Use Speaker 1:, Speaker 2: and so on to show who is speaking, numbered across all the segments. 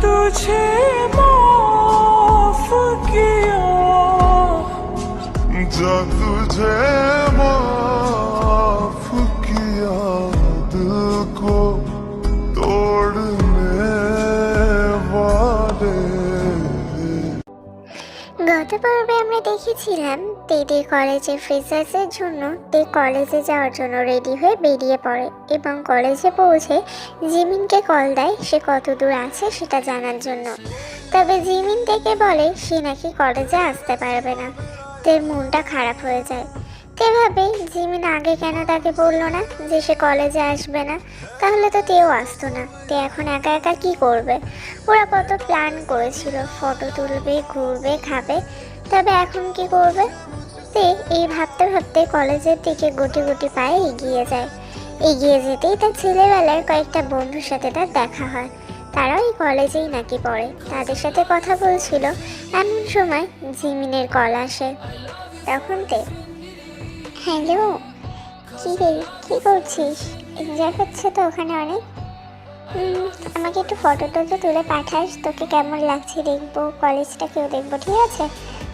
Speaker 1: तुझे माफ किया, जा तुझे माफ किया, दिल को तोड़ने वाले।
Speaker 2: গত পর্বে আমরা দেখেছিলাম তেদে কলেজে ফ্রেশার্সের জন্য কলেজে যাওয়ার জন্য রেডি হয়ে বেরিয়ে পড়ে এবং কলেজে পৌঁছে জিমিনকে কল দেয় সে কত দূর আছে সেটা জানার জন্য। তবে জিমিন থেকে বলে সে নাকি কলেজে আসতে পারবে না। তের মনটা খারাপ হয়ে যায়। তে ভাবে জিমিন আগে কেন তাকে বললো না যে সে কলেজে আসবে না, তাহলে তো তেও আসতো না। তে এখন একা একা কি করবে? ওরা কত প্ল্যান করেছিল, ফটো তুলবে, ঘুরবে, খাবে, তবে এখন কি করবে? তে এই ভাবতে ভাবতে কলেজের দিকে গুটি গুটি পায়ে এগিয়ে যায়। এগিয়ে যেতেই তার ছেলেবেলার কয়েকটা বন্ধুর সাথে তার দেখা হয়। তারাও এই কলেজেই নাকি পড়ে। তাদের সাথে কথা বলছিল, এমন সময় জিমিনের কল আসে। তখন তে, হ্যালো, কী রে, কী করছিস? এনজয় হচ্ছে তো ওখানে অনেক? আমাকে একটু ফটো টটো তুলে পাঠাস, তোকে কেমন লাগছে দেখবো, কলেজটাকেও দেখবো, ঠিক আছে?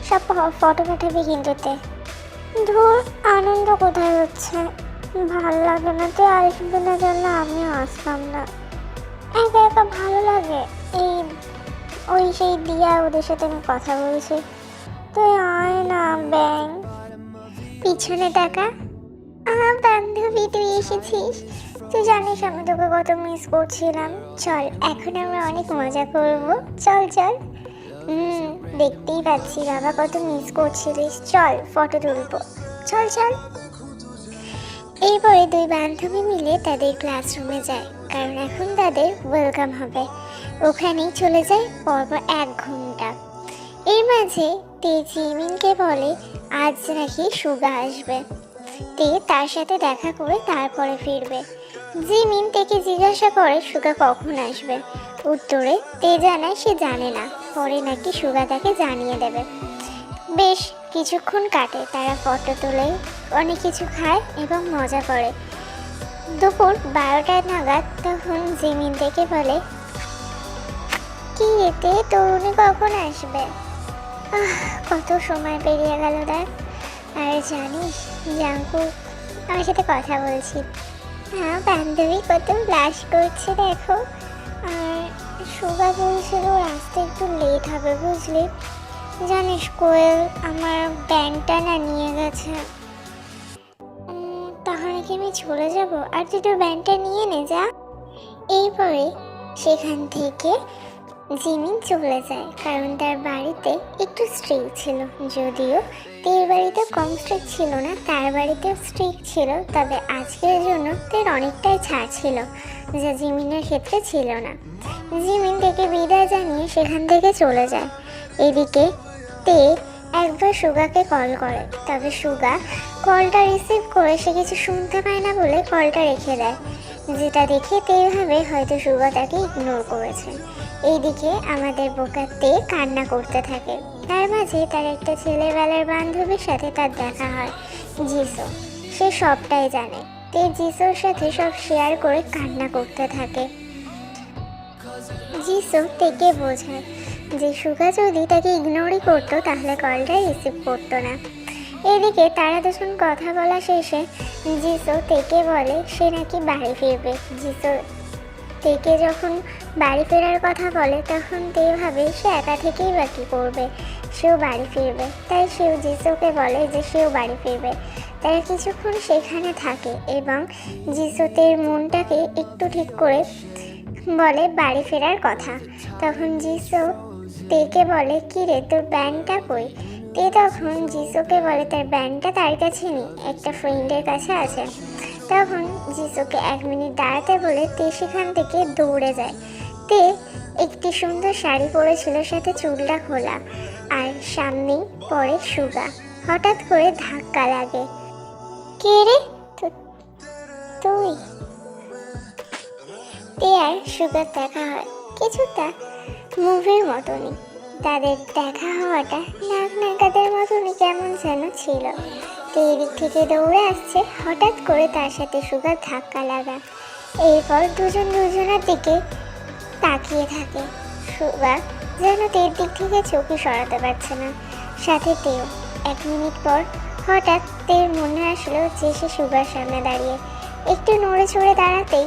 Speaker 2: সব ফটো পাঠাবি কিন্তু তে। ধুর, আনন্দ কোথায় হচ্ছে, ভালো লাগে না। তুই আসবি না জানলে আমিও আসতাম না। একা একা ভালো লাগে। ওই সেই দিয়া, ওদের সাথে আমি কথা বলছি। তুই আয় না ব্যাং। পিছনে টাকা। বান্ধবী, তুই এসেছিস? তুই জানিস আমি তোকে কত মিস করছিলাম। চল, এখন আমরা অনেক মজা করব। চল চল। দেখতেই পাচ্ছি বাবা কত মিস করছিলিস। চল ফটো তুলবো, চল চল। এরপরে দুই বান্ধবী মিলে তাদের ক্লাসরুমে যায়, কারণ এখন তাদের ওয়েলকাম হবে। ওখানেই চলে যায় পরপর 1 ঘন্টা। এর মাঝে তে জিমিনকে বলে আজ নাকি সুগা আসবে। তে তার সাথে দেখা করে তারপরে ফিরবে। জিমিন তেকে জিজ্ঞাসা করে সুগা কখন আসবে। উত্তরে তে জানায় সে জানে না, পরে নাকি সুগা তাকে জানিয়ে দেবে। বেশ কিছুক্ষণ কাটে, তারা ফটো তোলে, অনেক কিছু খায় এবং মজা করে। দুপুর 12টা নাগাদ তখন জিমিন থেকে বলে, কি এতে তরুণী কখন আসবে? কত সময় পেরিয়ে গেল দেখ। আর জানিস জাঙ্কু আমার সাথে কথা বলছি। হ্যাঁ বান্ধবী কত ব্লাশ করছে দেখো। আর সুগা বলছিল আসতে একটু লেট হবে বুঝলি। জানিস কোয়েল আমার ব্যাংকটা না নিয়ে গেছে। তাহলে কি আমি চলে যাব? আর তুই তোর ব্যাংকটা নিয়ে নে যা। এরপরে সেখান থেকে জিমিন চলে যায়, কারণ তার বাড়িতে একটু স্ট্রিক্ট ছিল। যদিও তের বাড়িতে কম স্ট্রিক্ট ছিল না, তার বাড়িতে স্ট্রিক্ট ছিল, তবে আজকের জন্য তের অনেকটাই ছাড় ছিল, যা জিমিনের ক্ষেত্রে ছিল না। জিমিন থেকে বিদায় জানিয়ে সেখান থেকে চলে যায়। এদিকে তে একবার সুগাকে কল করে, তবে সুগা কলটা রিসিভ করে সে কিছু শুনতে পায় না বলে কলটা রেখে দেয়, যেটা দেখে তে ভাবে হয়তো সুগা তাকে ইগনোর করেছে। এইদিকে আমাদের বোকাতে কান্না করতে থাকে। তার মাঝে তার একটা ছেলেবেলার বান্ধবীর সাথে তার দেখা হয়, জিসো। সে সবটাই জানে। তে জিসোর সাথে সব শেয়ার করে কান্না করতে থাকে। জিসো তেকে বোঝায় যে সুগা যদি তাকে ইগনোরই করতো তাহলে কলটা রিসিভ করতো না। এদিকে তারা দুজন কথা বলা শেষে জিসো তেকে বলে সে নাকি বাড়ি ফিরবে। জিসো তেকে যখন বাড়ি ফেরার কথা বলে তখন তে ভাবে সে একা থেকেই বা কী করবে, সেও বাড়ি ফিরবে। তাই সেও জিসোকে বলে যে সেও বাড়ি ফিরবে। তারা কিছুক্ষণ সেখানে থাকে এবং জিসোতের মনটাকে একটু ঠিক করে বলে বাড়ি ফেরার কথা। তখন জিসো তেকে বলে কি রে তোর ব্যান্ডটা কই? তে তখন জিসোকে বলে তার ব্যান্ডটা তার কাছে নেই, একটা ফ্রেন্ডের কাছে আছে। তখন জিসোকে 1 মিনিট দাঁড়াতে বলে তে সেখান থেকে দৌড়ে যায়। তে একটি সুন্দর শাড়ি পরেছিল, সাথে চুলটা খোলা, আর সামনেই পড়ে সুগা। হঠাৎ করে ধাক্কা লাগে। কে রে তুই? তে আর সুগার দেখা হয় কিছুটা মুভির মতনই। তাদের দেখা হওয়াটা নাক নাকাদের মতনই কেমন যেন ছিল। তো এদিক থেকে দৌড়ে আসছে, হঠাৎ করে তার সাথে সুগার ধাক্কা লাগা। এরপর দুজন দুজনের দিকে তাকিয়ে থাকে। সুগা যেন তের দিক থেকে চোখই সরাতে পারছে না, সাথে তেও। 1 মিনিট পর হঠাৎ তের মনে আসলো যে সে সুগার সামনে দাঁড়িয়ে। একটু নড়ে চড়ে দাঁড়াতেই,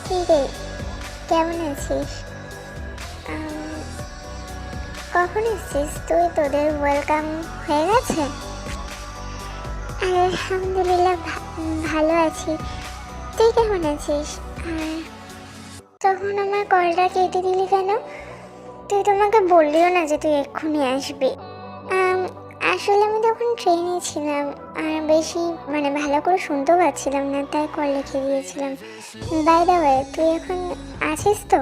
Speaker 2: কি রে, কেমন আছিস? কখন এসছিস তুই? তোদের ওয়েলকাম হয়ে গেছে? আলহামদুলিল্লাহ, ভালো আছি। তুই কেমন আছিস? আর তখন আমার কলটা কেটে দিলি কেন? তুই তোমাকে বললিও না যে তুই এক্ষুনি আসবি। আসলে আমি তখন ট্রেনে ছিলাম, আর বেশি ভালো করে শুনতেও পাচ্ছিলাম না, তাই কল লিখে দিয়েছিলাম। বাই দ্য ওয়ে, তুই এখন আছিস তো?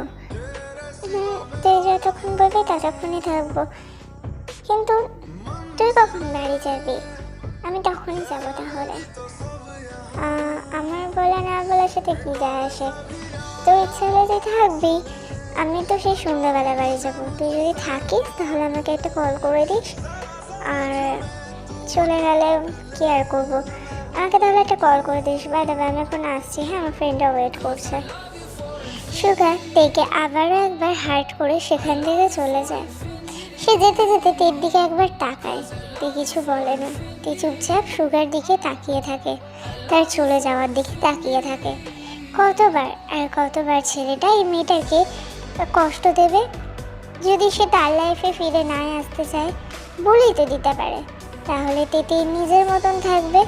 Speaker 2: তুই যতক্ষণ বলবি ততক্ষণই থাকবো, কিন্তু তুই কখন বাড়ি যাবি? আমি তখনই যাবো তাহলে। আমার বলা না বলার সাথে কি যায় আসে? তোর ইচ্ছা হলে তুই থাকবি, আমি তো সেই সন্ধ্যাবেলা বাড়ি যাবো। তুই যদি থাকিস তাহলে আমাকে একটা কল করে দিস, আর চলে গেলে কি আর করবো, আমাকে তাহলে একটা কল করে দিস। বাই দ্য ওয়ে, আমি এখন আসছি, হ্যাঁ, আমার ফ্রেন্ডরা ওয়েট করছে। সুগা তেকে আবারও একবার হার্ট করে সেখান থেকে চলে যায়। সে যেতে যেতে তের দিকে একবার তাকায়, তে কিছু বলে না। তে চুপচাপ সুগার দিকে তাকিয়ে থাকে, তার চলে যাওয়ার দিকে তাকিয়ে থাকে। কতবার আর কতবার ছেলেটা এই মেয়েটাকে কষ্ট দেবে? যদি সে তার লাইফে ফিরে না আসতে চায়, বলেই তো দিতে পারে, তাহলে তেতে নিজের মতন থাকবে।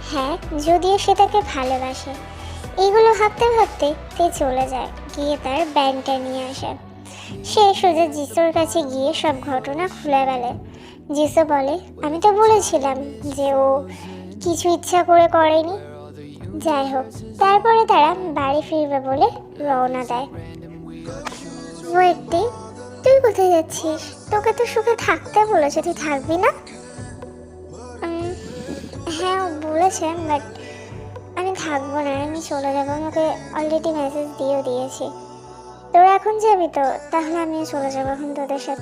Speaker 2: হ্যাঁ, যদিও সে তাকে ভালোবাসে। এইগুলো ভাবতে ভাবতে তে চলে যায়, গিয়ে তার ব্যাগটা নিয়ে আসে। সে সোজা যিশুর কাছে গিয়ে সব ঘটনা খুলে বলে। যিশু বলে, আমি তো বলেছিলাম যে ও কিছু ইচ্ছা করে করেনি। যাই হোক, তারপরে তারা বাড়ি ফিরবে বলে রওনা দেয়। ওয়েট, তুই কোথায় যাচ্ছিস? তোকে তো সুখে থাকতে বলেছে, তুই থাকবি না? হ্যাঁ, ও বলেছে, বাট আমি থাকবো না, আমি চলে যাবো। আমাকে অলরেডি মেসেজ দিয়েও দিয়েছি। তোরা এখন যাবি তো? তাহলে আমিও চলে যাবো এখন তোদের সাথে।